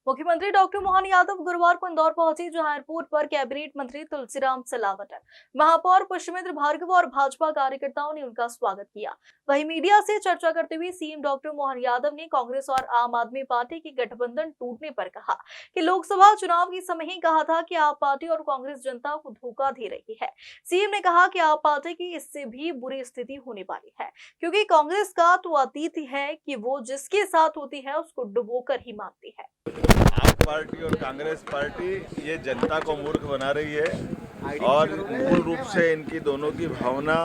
मुख्यमंत्री डॉक्टर मोहन यादव गुरुवार को इंदौर पहुंचे, जहां एयरपोर्ट पर कैबिनेट मंत्री तुलसीराम सिलावट, महापौर पुष्पेंद्र भार्गव और भाजपा कार्यकर्ताओं ने उनका स्वागत किया। वहीं मीडिया से चर्चा करते हुए सीएम डॉक्टर मोहन यादव ने कांग्रेस और आम आदमी पार्टी के गठबंधन टूटने पर कहा कि लोकसभा चुनाव के समय ही कहा था कि आप पार्टी और कांग्रेस जनता को धोखा दे रही है। सीएम ने कहा कि आप पार्टी की इससे भी बुरी स्थिति होने वाली है, क्योंकि कांग्रेस का तो अतीत है कि वो जिसके साथ होती है उसको डुबोकर ही मानती है। आप पार्टी और कांग्रेस पार्टी ये जनता को मूर्ख बना रही है और मूल रूप से इनकी दोनों की भावना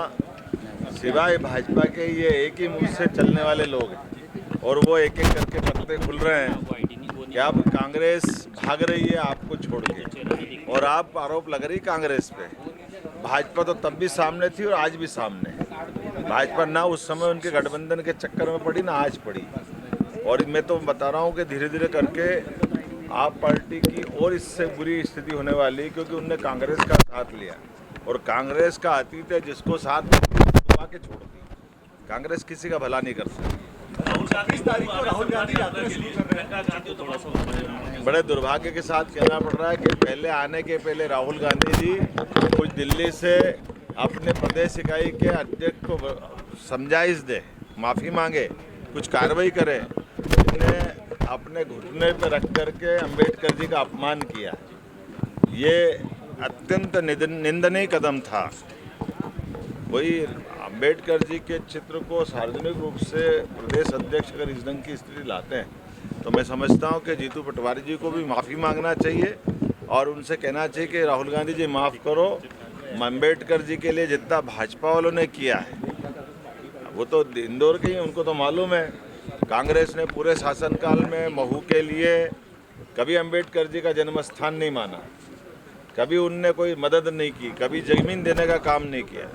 सिवाय भाजपा के ये एक ही मुंह से चलने वाले लोग हैं और वो एक एक करके पत्ते खुल रहे हैं कि अब कांग्रेस भाग रही है आपको छोड़ के, और आप आरोप लग रही कांग्रेस पे। भाजपा तो तब भी सामने थी और आज भी सामने है। भाजपा ना उस समय उनके गठबंधन के चक्कर में पड़ी ना आज पड़ी, और मैं तो बता रहा हूँ कि धीरे धीरे करके आप पार्टी की और इससे बुरी स्थिति होने वाली, क्योंकि उनने कांग्रेस का साथ लिया और कांग्रेस का अतीत है जिसको साथ दबा के छोड़ दी। कांग्रेस किसी का भला नहीं कर सकती। बड़े दुर्भाग्य के साथ कहना पड़ रहा है कि पहले आने के पहले राहुल गांधी जी कुछ दिल्ली से अपने प्रदेश इकाई के अध्यक्ष को समझाइश दे, माफ़ी मांगे, कुछ कार्रवाई करें। उन्होंने अपने घुटने पर रख करके अंबेडकर जी का अपमान किया। ये अत्यंत निंदनीय कदम था। वही अंबेडकर जी के चित्र को सार्वजनिक रूप से प्रदेश अध्यक्ष अगर इस ढंग की स्थिति लाते हैं तो मैं समझता हूं कि जीतू पटवारी जी को भी माफ़ी मांगना चाहिए और उनसे कहना चाहिए कि राहुल गांधी जी माफ़ करो, अंबेडकर जी के लिए जितना भाजपा वालों ने किया है, वो तो इंदौर के ही, उनको तो मालूम है। कांग्रेस ने पूरे शासनकाल में महू के लिए कभी अंबेडकर जी का जन्म स्थान नहीं माना, कभी उनने कोई मदद नहीं की, कभी जमीन देने का काम नहीं किया,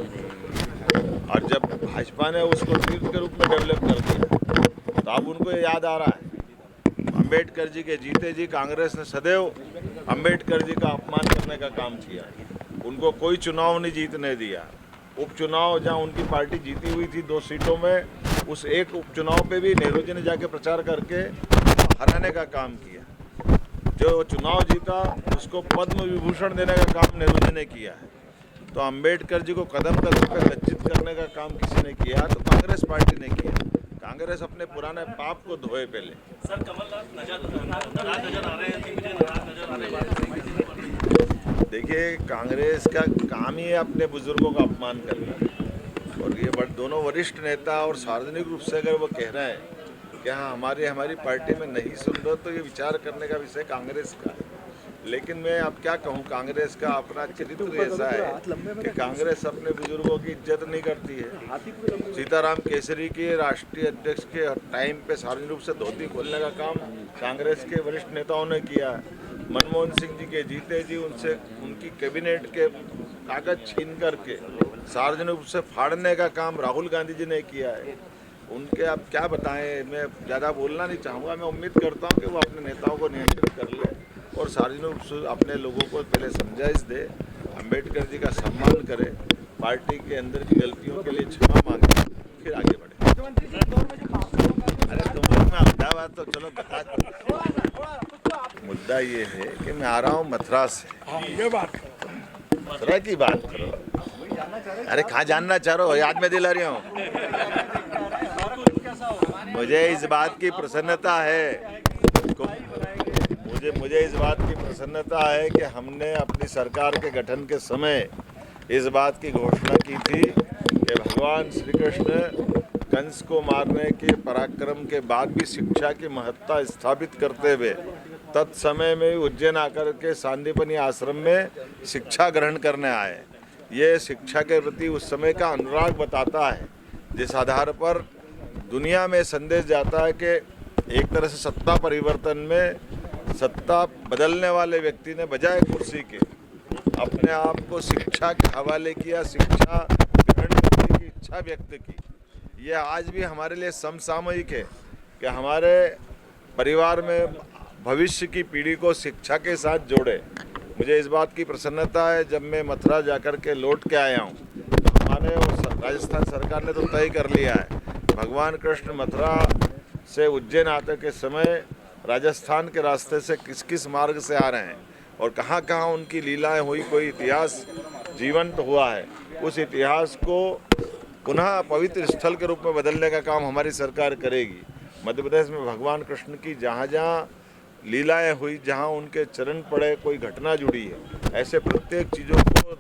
और जब भाजपा ने उसको तीर्थ के रूप में डेवलप कर दिया तो अब उनको याद आ रहा है। अंबेडकर जी के जीते जी कांग्रेस ने सदैव अंबेडकर जी का अपमान करने का काम किया। उनको कोई चुनाव नहीं जीतने दिया। उपचुनाव जहां उनकी पार्टी जीती हुई थी 2 सीटों में, उस एक उपचुनाव पे भी नेहरू जी ने जाके प्रचार करके हराने का काम किया। जो चुनाव जीता उसको पद्म विभूषण देने का काम नेहरू जी ने किया है। तो अंबेडकर जी को कदम कदम पे लज्जित करने का काम किसी ने किया तो कांग्रेस पार्टी ने किया। कांग्रेस अपने पुराने पाप को धोए पहले। सर, कमलनाथ नाराज नजर आ रहे हैं। देखिए, कांग्रेस का काम ही है अपने बुजुर्गों का अपमान करना, और ये दोनों वरिष्ठ नेता और सार्वजनिक रूप से अगर वो कह रहे हैं कि हाँ हमारी पार्टी में नहीं सुन रहे, तो ये विचार करने का विषय कांग्रेस का है। लेकिन मैं अब क्या कहूँ, कांग्रेस का अपना चरित्र ऐसा है कि कांग्रेस अपने बुजुर्गों की इज्जत नहीं करती है। सीताराम केसरी के राष्ट्रीय अध्यक्ष के टाइम पे सार्वजनिक रूप से धोती खोलने का काम कांग्रेस के वरिष्ठ नेताओं ने किया है। मनमोहन सिंह जी के जीते जी उनसे उनकी कैबिनेट के कागज छीन करके सार्वजनिक रूप से फाड़ने का काम राहुल गांधी जी ने किया है। उनके अब क्या बताएं, मैं ज़्यादा बोलना नहीं चाहूँगा। मैं उम्मीद करता हूँ कि वो अपने नेताओं को नियंत्रित कर ले और सार्वजनिक रूप से अपने लोगों को पहले समझाइश दे, अंबेडकर जी का सम्मान करे, पार्टी के अंदर की गलतियों के लिए क्षमा मांगे, फिर आगे बढ़े। अरे तुम लोग में अहमदाबाद तो चलो बता। मुद्दा ये है कि मैं आ रहा हूँ मथुरा से। मथुरा की बात करो। अरे कहाँ जानना चाह रहे हो, याद में दिला रही हूँ। मुझे इस बात की प्रसन्नता है मुझे इस बात की प्रसन्नता है कि हमने अपनी सरकार के गठन के समय इस बात की घोषणा की थी कि भगवान श्री कृष्ण कंस को मारने के पराक्रम के बाद भी शिक्षा की महत्ता स्थापित करते हुए तत्समय में उज्जैन आकर के सांदीपनी आश्रम में शिक्षा ग्रहण करने आए। ये शिक्षा के प्रति उस समय का अनुराग बताता है, जिस आधार पर दुनिया में संदेश जाता है कि एक तरह से सत्ता परिवर्तन में सत्ता बदलने वाले व्यक्ति ने बजाय कुर्सी के अपने आप को शिक्षा के हवाले किया, शिक्षा ग्रहण करने की इच्छा व्यक्त की। ये आज भी हमारे लिए समसामयिक है कि हमारे परिवार में भविष्य की पीढ़ी को शिक्षा के साथ जोड़े। मुझे इस बात की प्रसन्नता है, जब मैं मथुरा जाकर के लौट के आया हूँ तो हमारे और राजस्थान सरकार ने तो तय कर लिया है, भगवान कृष्ण मथुरा से उज्जैन आते के समय राजस्थान के रास्ते से किस किस मार्ग से आ रहे हैं और कहाँ कहाँ उनकी लीलाएं हुई, कोई इतिहास जीवंत हुआ है, उस इतिहास को पुनः पवित्र स्थल के रूप में बदलने का काम हमारी सरकार करेगी। मध्य प्रदेश में भगवान कृष्ण की जहाँ जहाँ लीलाएं हुई, जहाँ उनके चरण पड़े, कोई घटना जुड़ी है, ऐसे प्रत्येक चीज़ों को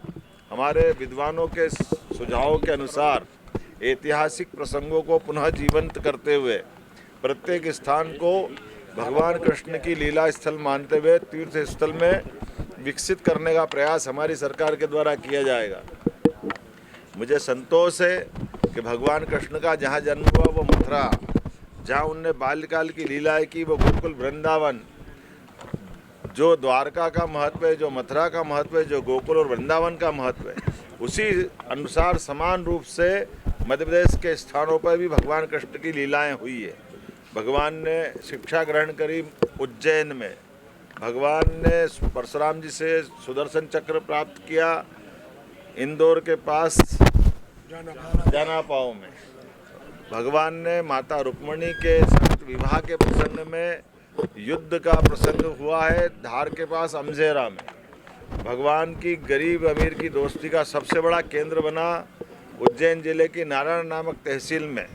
हमारे विद्वानों के सुझावों के अनुसार ऐतिहासिक प्रसंगों को पुनः जीवंत करते हुए प्रत्येक स्थान को भगवान कृष्ण की लीला स्थल मानते हुए तीर्थ स्थल में विकसित करने का प्रयास हमारी सरकार के द्वारा किया जाएगा। मुझे संतोष है कि भगवान कृष्ण का जहाँ जन्म हुआ वो मथुरा, जहाँ उनने बाल्यकाल की लीलाएं की वो गोकुल वृंदावन, जो द्वारका का महत्व है, जो मथुरा का महत्व है, जो गोकुल और वृंदावन का महत्व है, उसी अनुसार समान रूप से मध्य प्रदेश के स्थानों पर भी भगवान कृष्ण की लीलाएं हुई है। भगवान ने शिक्षा ग्रहण करी उज्जैन में, भगवान ने परशुराम जी से सुदर्शन चक्र प्राप्त किया इंदौर के पास जानापाव में, भगवान ने माता रुक्मणी के साथ विवाह के प्रसंग में युद्ध का प्रसंग हुआ है धार के पास अमजेरा में, भगवान की गरीब अमीर की दोस्ती का सबसे बड़ा केंद्र बना उज्जैन जिले की नारायण नामक तहसील में।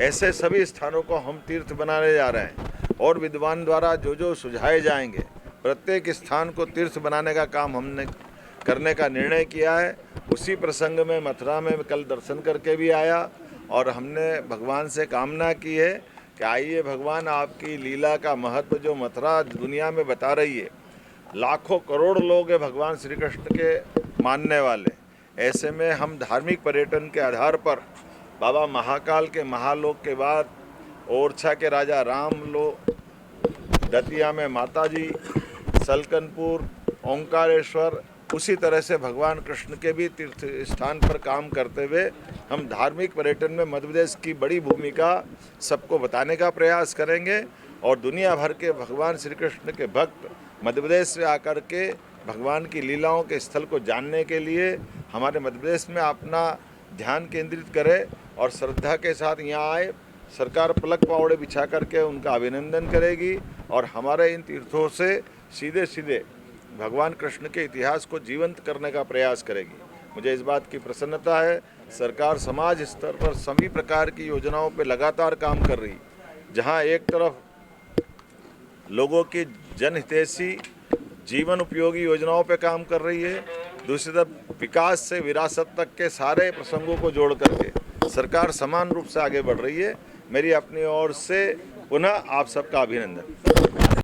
ऐसे सभी स्थानों को हम तीर्थ बनाने जा रहे हैं और विद्वान द्वारा जो जो सुझाए जाएंगे प्रत्येक स्थान को तीर्थ बनाने का काम हमने करने का निर्णय किया है। उसी प्रसंग में मथुरा में कल दर्शन करके भी आया और हमने भगवान से कामना की है कि आइए भगवान, आपकी लीला का महत्व जो मथुरा दुनिया में बता रही है, लाखों करोड़ लोग हैं भगवान श्री कृष्ण के मानने वाले। ऐसे में हम धार्मिक पर्यटन के आधार पर बाबा महाकाल के महालोक के बाद ओरछा के राजा राम लोग, दतिया में माता जी, सलकनपुर, ओंकारेश्वर, उसी तरह से भगवान कृष्ण के भी तीर्थ स्थान पर काम करते हुए हम धार्मिक पर्यटन में मध्य प्रदेश की बड़ी भूमिका सबको बताने का प्रयास करेंगे और दुनिया भर के भगवान श्री कृष्ण के भक्त मध्य प्रदेश से आकर के भगवान की लीलाओं के स्थल को जानने के लिए हमारे मध्य प्रदेश में अपना ध्यान केंद्रित करें और श्रद्धा के साथ यहाँ आए। सरकार पलक पावड़े बिछा करके उनका अभिनंदन करेगी और हमारे इन तीर्थों से सीधे सीधे भगवान कृष्ण के इतिहास को जीवंत करने का प्रयास करेगी। मुझे इस बात की प्रसन्नता है, सरकार समाज स्तर पर सभी प्रकार की योजनाओं पर लगातार काम कर रही, जहाँ एक तरफ लोगों की जनहितैषी जीवन उपयोगी योजनाओं पर काम कर रही है, दूसरी तरफ विकास से विरासत तक के सारे प्रसंगों को जोड़ करके सरकार समान रूप से आगे बढ़ रही है। मेरी अपनी ओर से पुनः आप सबका अभिनंदन।